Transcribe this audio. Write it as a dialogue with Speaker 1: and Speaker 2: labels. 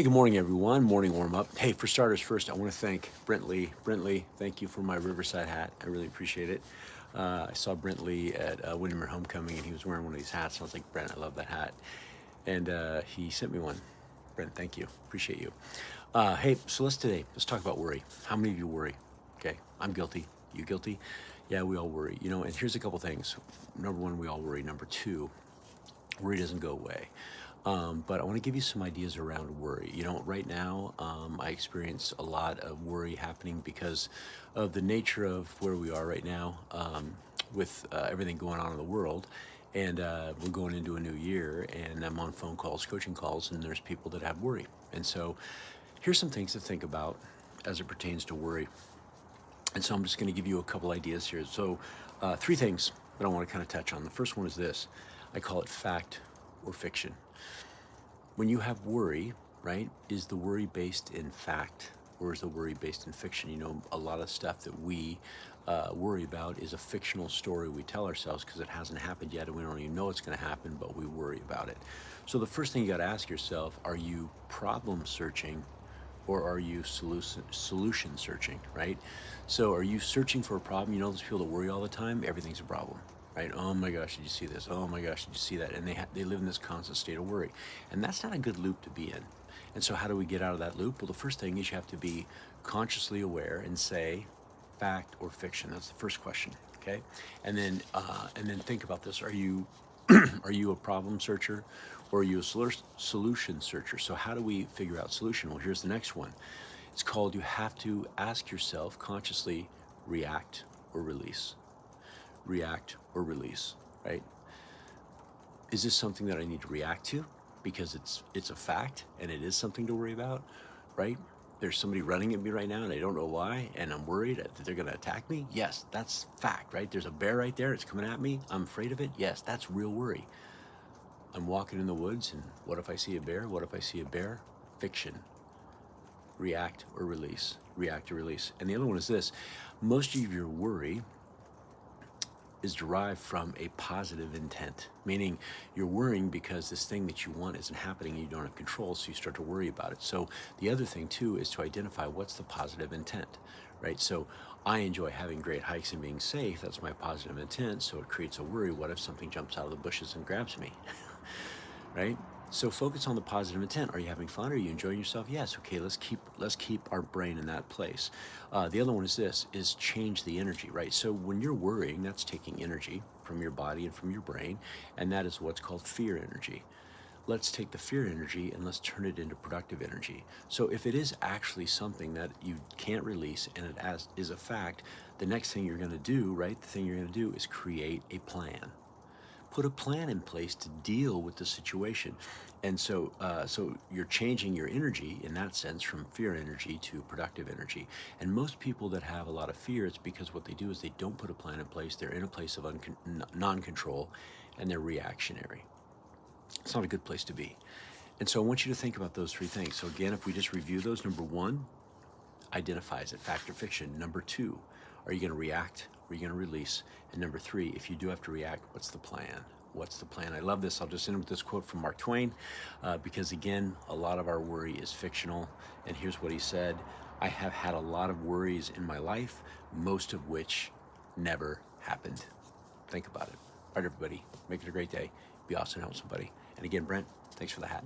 Speaker 1: Hey, good morning, everyone. Morning warm up. Hey, for starters, first, I want to thank Brent Lee. Brent Lee, thank you for my Riverside hat. I really appreciate it. I saw Brent Lee at Windermere Homecoming, and he was wearing one of these hats. I was like, Brent, I love that hat. And he sent me one. Brent, thank you. Appreciate you. Hey, so let's talk about worry. How many of you worry? Okay, I'm guilty. You guilty? Yeah, we all worry. And here's a couple things. Number one, we all worry. Number two, worry doesn't go away. But I want to give you some ideas around worry. Right now, I experience a lot of worry happening because of the nature of where we are right now with everything going on in the world. And we're going into a new year, and I'm on phone calls, coaching calls, and there's people that have worry. And so here's some things to think about as it pertains to worry. And so I'm just going to give you a couple ideas here. So, three things that I want to kind of touch on. The first one is this: I call it fact or fiction. When you have worry, right, is the worry based in fact or is the worry based in fiction? A lot of stuff that we worry about is a fictional story we tell ourselves because it hasn't happened yet and we don't even know it's going to happen, but we worry about it. So the first thing you got to ask yourself, are you problem searching or are you solution searching, right? So are you searching for a problem? Those people that worry all the time, everything's a problem, right? Oh my gosh, did you see this? Oh my gosh, did you see that? And they live in this constant state of worry. And that's not a good loop to be in. And so how do we get out of that loop? Well, the first thing is you have to be consciously aware and say fact or fiction. That's the first question, okay? And then think about this. Are you are you a problem searcher or are you a solution searcher? So how do we figure out solution? Well, here's the next one. It's called, you have to ask yourself consciously, react or release. React or release, right? Is this something that I need to react to because it's a fact and it is something to worry about, right? There's somebody running at me right now and I don't know why, and I'm worried that they're going to attack me. Yes, that's fact, right? There's a bear right there. It's coming at me. I'm afraid of it. Yes, that's real worry. I'm walking in the woods, and what if I see a bear? What if I see a bear? Fiction. React or release. React or release. And the other one is this: most of your worry is derived from a positive intent, meaning you're worrying because this thing that you want isn't happening and you don't have control, so you start to worry about it. So the other thing too is to identify what's the positive intent, right? So I enjoy having great hikes and being safe. That's my positive intent. So it creates a worry. What if something jumps out of the bushes and grabs me? Right? So focus on the positive intent. Are you having fun? Are you enjoying yourself? Yes. Okay. Let's keep our brain in that place. The other one is this: is change the energy. Right. So when you're worrying, that's taking energy from your body and from your brain, and that is what's called fear energy. Let's take the fear energy and let's turn it into productive energy. So if it is actually something that you can't release and it is a fact, the next thing you're going to do, right? The thing you're going to do is create a plan. Put a plan in place to deal with the situation. And so you're changing your energy in that sense from fear energy to productive energy. And most people that have a lot of fear, it's because what they do is they don't put a plan in place. They're in a place of non-control, and they're reactionary. It's not a good place to be. And so I want you to think about those three things. So again, if we just review those: number one, identifies it, fact or fiction. Number two, are you going to react or are you going to release? And number three, if you do have to react, what's the plan? What's the plan? I love this. I'll just end with this quote from Mark Twain because, again, a lot of our worry is fictional. And here's what he said: I have had a lot of worries in my life, most of which never happened. Think about it. All right, everybody, make it a great day. Be awesome and help somebody. And again, Brent, thanks for the hat.